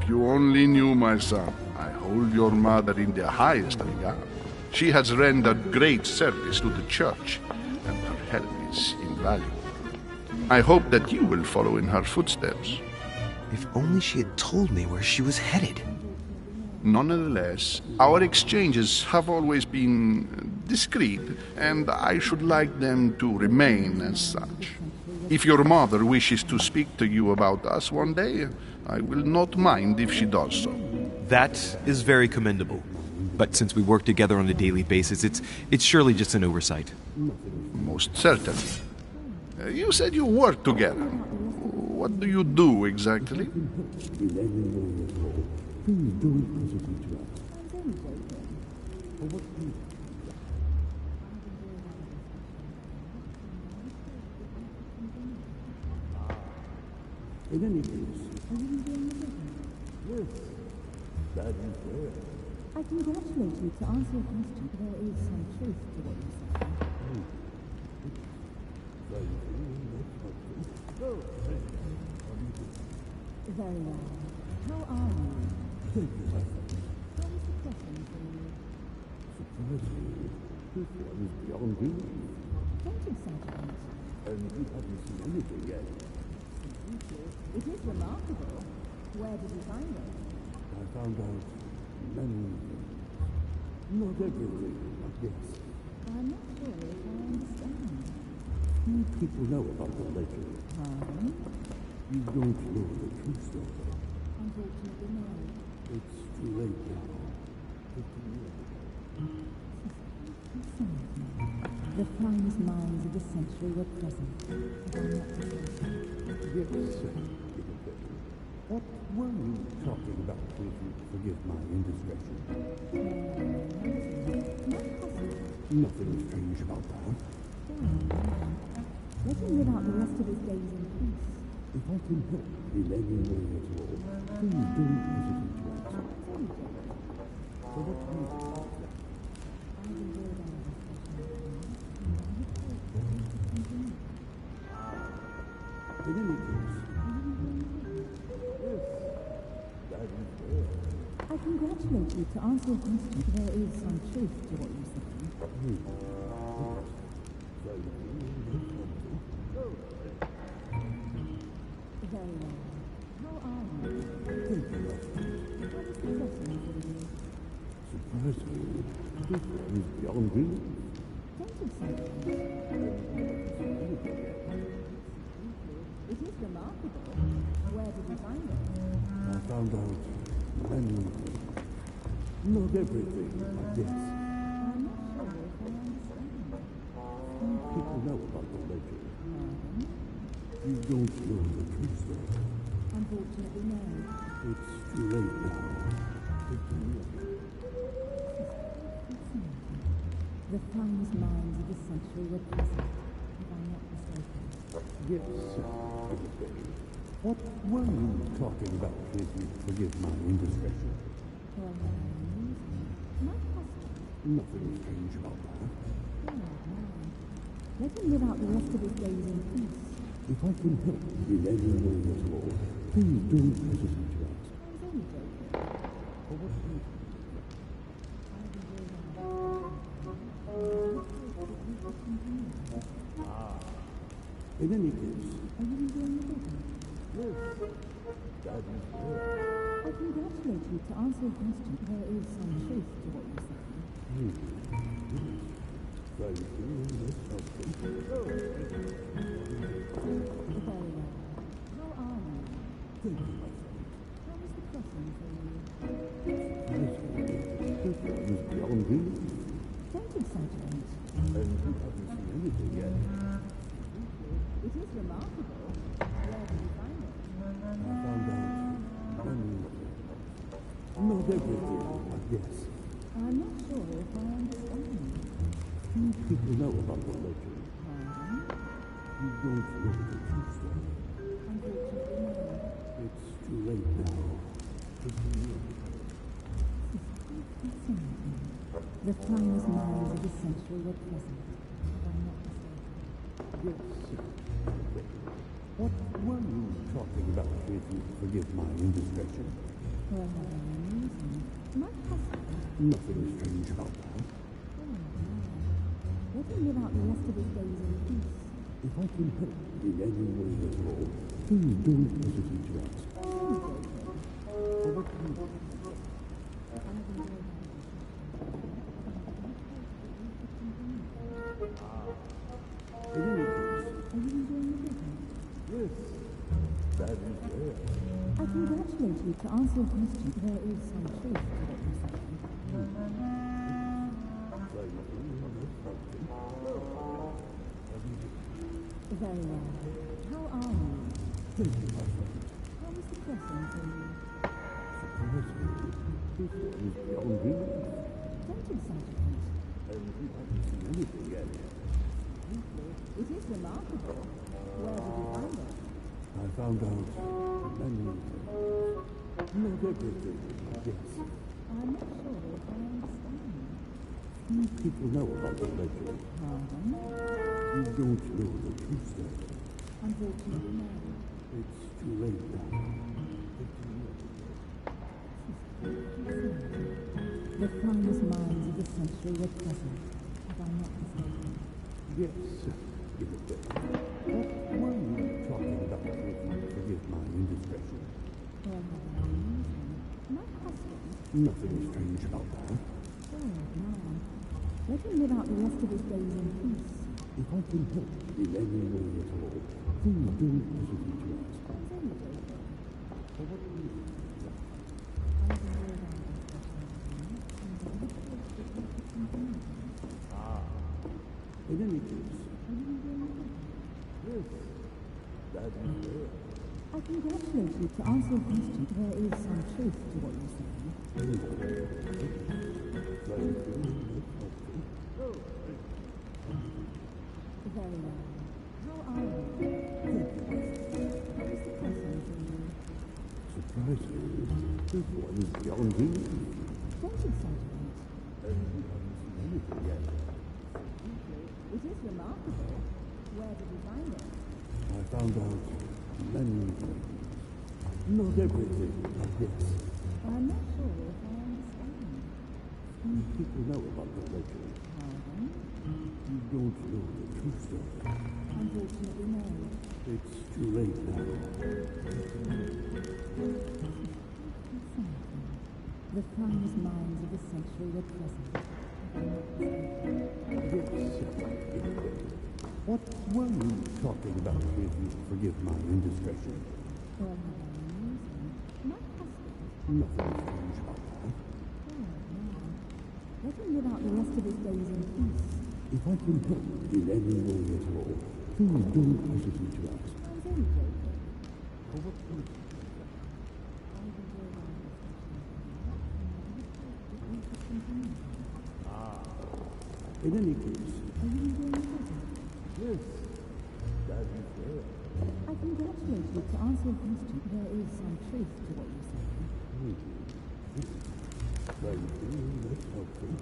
If you only knew, my son. I hold your mother in the highest regard. She has rendered great service to the church, and her help is invaluable. I hope that you will follow in her footsteps. If only she had told me where she was headed. Nonetheless, our exchanges have always been discreet, and I should like them to remain as such. If your mother wishes to speak to you about us one day, I will not mind if she does so. That is very commendable. But since we work together on a daily basis, it's surely just an oversight. Most certainly. You said you work together. What do you do exactly? In any way at all, please don't hesitate to ask. For what reason? In any case, yes, that is fair. I congratulate you. To answer your question, there is some truth to what you say. Very well. How are you? Thank you, my friend. How is the question for you? Surprisingly, this one is beyond belief. Don't exaggerate. And you haven't seen anything yet. It is remarkable. Where did you find it? I found out many things. Not everything, but yes. I'm not sure if I understand. Few people know about the legend. You don't know the true story. Unfortunately, no. It's too late now. 50 years ago. The finest minds of the century were present. Have I not mistaken? Yes, sir. What were you talking about, if you forgive my indiscretion? Nothing strange about that. Let him live out the rest of his days in peace. If I can help in any way at all, please don't hesitate to ask. For what reason? I've enjoyed our discussion. In any case, yes, that is fair. I congratulate you. To answer your question, there is some truth to what you say. Very well. How are you? Thank you, my friend. What is the question for you? Surprisingly, this one is beyond belief. Don't exaggerate. It is remarkable. Where did you find it? I found out many things. Not everything, but yes. I'm not sure if I understand. Few people know about the legend. You don't know the true story. Unfortunately, no. It's too late now. 50 years ago. The finest minds of the century were present. If I'm not mistaken. Yes, sir. What were you talking about, if you forgive my indiscretion? Not possible. Nothing strange about that. Let him live out the rest of his days in peace. If If I can help in any way at all, please don't hesitate to ask. For what reason? In any case, Are you enjoying the business? yes, that is good. I congratulate you. To answer your question, there is some truth to what you say. Thank you, that's helpful. Very well. How are you? Thank you, my friend. How was the crossing for you? This one is beyond belief, Don't exaggerate. and you haven't seen anything yet. It is remarkable. Where did you find it? I found out many things. Not everything, I guess. I'm not sure if I understand. Few people know about the legend. You don't know the true story. Unfortunately, no. It's too late now. It's too late. Fascinating. The finest minds of the century were present. Have I not mistaken? Yes, sir. What were you talking about, if you forgive my indiscretion? Well, amusing. My husband. Nothing strange about that. Let him live out the rest of his days in peace. If I can help in any way at all, please don't hesitate to ask. For what reason? I have enjoyed our In any case, Are you enjoying the business? yes, that is there. I congratulate you. To answer your question, there is some truth to what you say. Very well. How are you? Thank you, my friend. How was the crossing for you? Surprisingly, this one is beyond belief, Don't exaggerate. and you haven't seen anything yet. It is remarkable. Where did you find it? I found out many things. Not everything, I guess. I'm not sure if I understand. Few people know about the legend. You don't know the true story. Unfortunately, no. It's too late now. It's too late. The finest minds of the century were present. Have I not mistaken? Yes, give it there. What were you talking about, if you forgive my indiscretion? Well, amusing. My husband. Nothing strange about that. Good man. Let him live out the rest of his days in peace. If I can help in any way at all, please don't hesitate to ask. I'm very grateful. For what reason? I have enjoyed our discussion. In any case, Are you enjoying the business? yes, that is there. I congratulate you. To answer your question, there is some truth to what you say. Thank you, that's helpful. Very well. How are you? How was the crossing for you? Surprisingly, this one is beyond belief, Don't exaggerate. and you haven't seen anything yet. It is remarkable. Where did you find it? I found out many things. Not everything, I guess. I'm not sure if I understand. Few people know about the legend. You don't know the true story. Unfortunately, no. It's too late now. The finest minds of the century were present. What were you talking about, if you forgive my indiscretion? Well, how amusing. My husband. Nothing strange about that. Good man. Let him live out the rest of his days in peace. If I can help in any way at all, please don't hesitate to ask. I'm very grateful. For what reason? I have enjoyed our discussion. In any case, Are you enjoying the business? yes, that is there. I congratulate you. To answer your question, there is some truth to what you say. Thank you, that's helpful.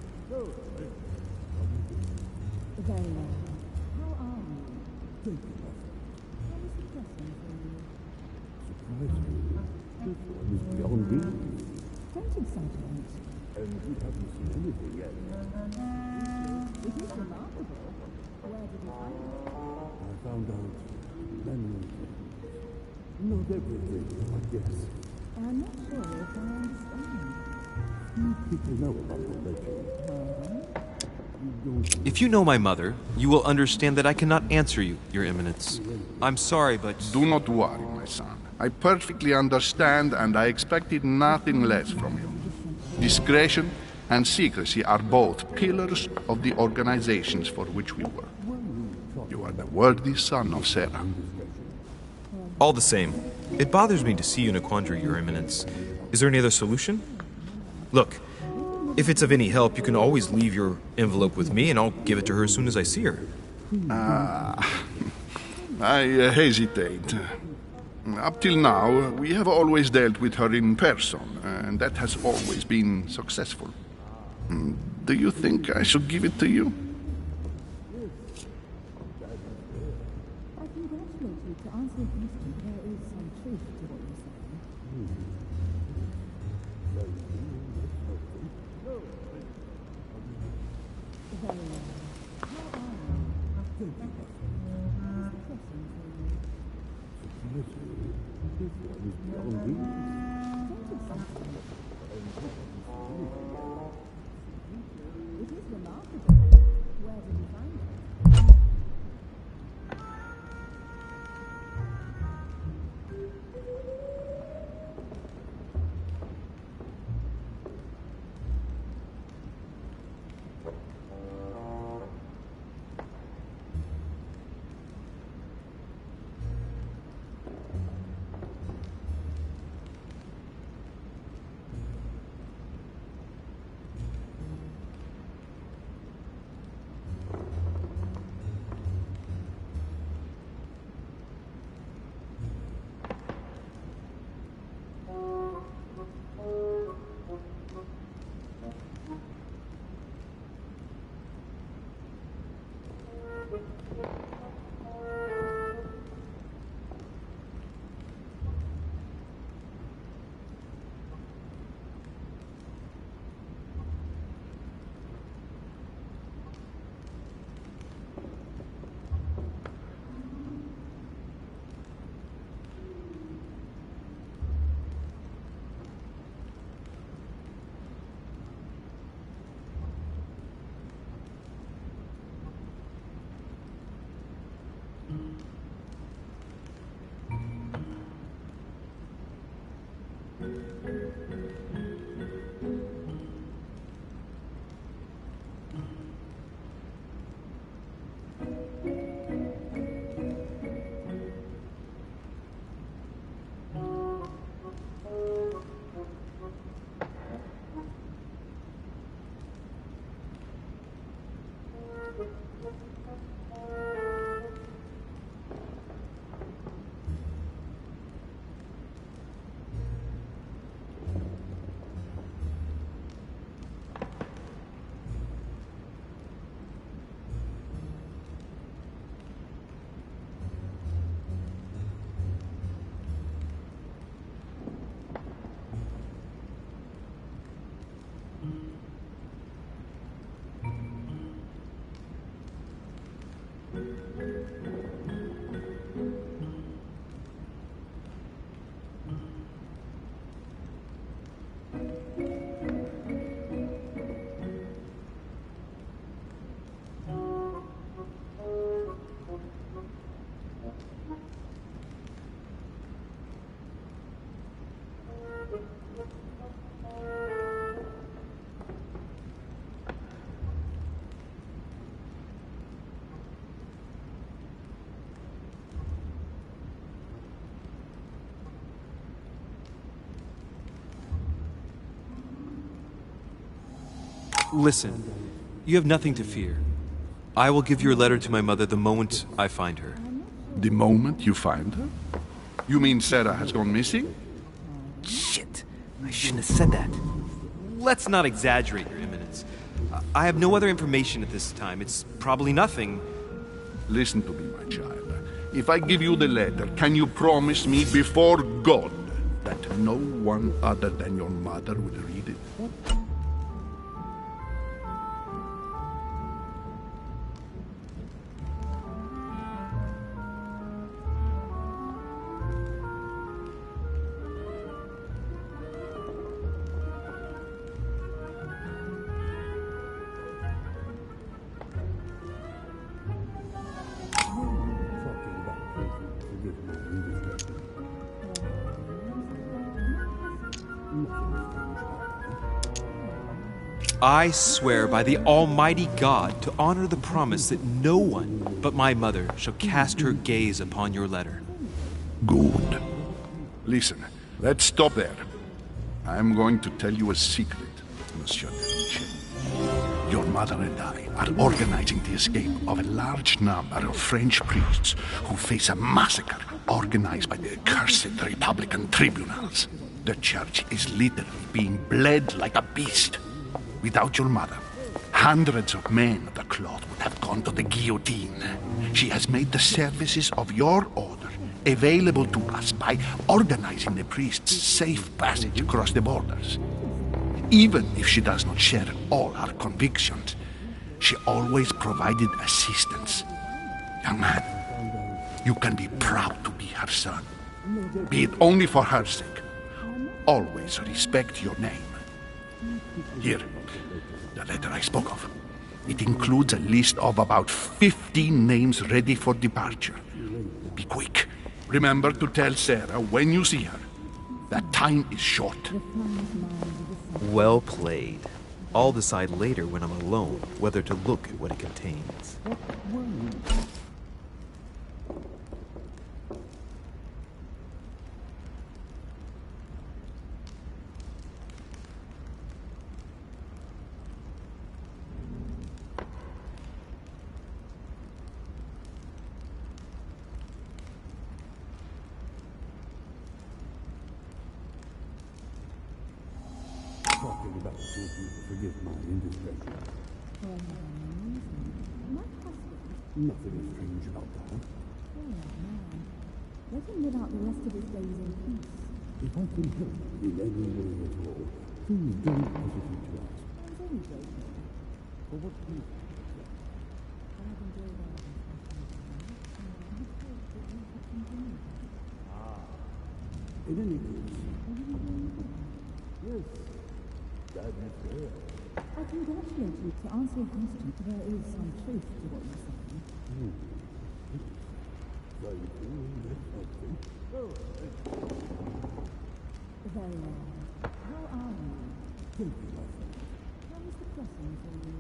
Very well. How are you? Thank you, my friend. How was the exciting subject. And we haven't seen anything yet. It is remarkable. Where did you find it? I found out many things. Not everything, I guess. I'm not sure if I understand. Few people know about the legend. You don't If you know my mother, you will understand that I cannot answer you, Your Eminence. I'm sorry, but... Do not worry, my son. I perfectly understand, and I expected nothing less from you. Discretion and secrecy are both pillars of the organizations for which we work. You are the worthy son of Sarah. All the same, it bothers me to see you in a quandary, Your Eminence. Is there any other solution? Look, if it's of any help, you can always leave your envelope with me and I'll give it to her as soon as I see her. I hesitate. Up till now, we have always dealt with her in person, and that has always been successful. Do you think I should give it to you? I congratulate you to answer a question. There is some truth to what you say. Very well. How are you? It is remarkable. Where did you find it? Listen, you have nothing to fear. I will give your letter to my mother the moment I find her. The moment you find her? You mean Sarah has gone missing? Shit, I shouldn't have said that. Let's not exaggerate, Your Eminence. I have no other information at this time. It's probably nothing. Listen to me, my child. If I give you the letter, can you promise me before God that no one other than your mother would read it. I swear by the Almighty God to honor the promise that no one but my mother shall cast her gaze upon your letter. Good. Listen, let's stop there. I'm going to tell you a secret, Monsieur Deliche. Your mother and I are organizing the escape of a large number of French priests who face a massacre organized by the accursed Republican tribunals. The church is literally being bled like a beast. Without your mother, hundreds of men of the cloth would have gone to the guillotine. She has made the services of your order available to us by organizing the priests' safe passage across the borders. Even if she does not share all our convictions, she always provided assistance. Young man, you can be proud to be her son. Be it only for her sake. Always respect your name. Here, the letter I spoke of. It includes a list of about 15 names ready for departure. Be quick. Remember to tell Sarah when you see her that time is short. Well played. I'll decide later when I'm alone whether to look at what it contains. Talking about forgive my indiscretion. Nothing is strange about that. Let him live out the rest of his days in peace. If I can help in any way at all, please don't hesitate to ask. I was only joking. For what reason? I've enjoyed our In any case, yes, that is there. I congratulate you. To answer your question, there is some truth to what you're saying. Very cool, that's something. Very well. How are you? Thank you, my friend. How was the crossing for you?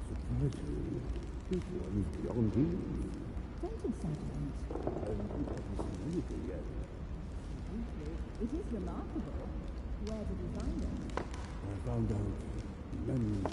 Surprisingly, this one is beyond belief. Don't exaggerate. I haven't seen anything yet. It is remarkable. Where did you find it? I found out many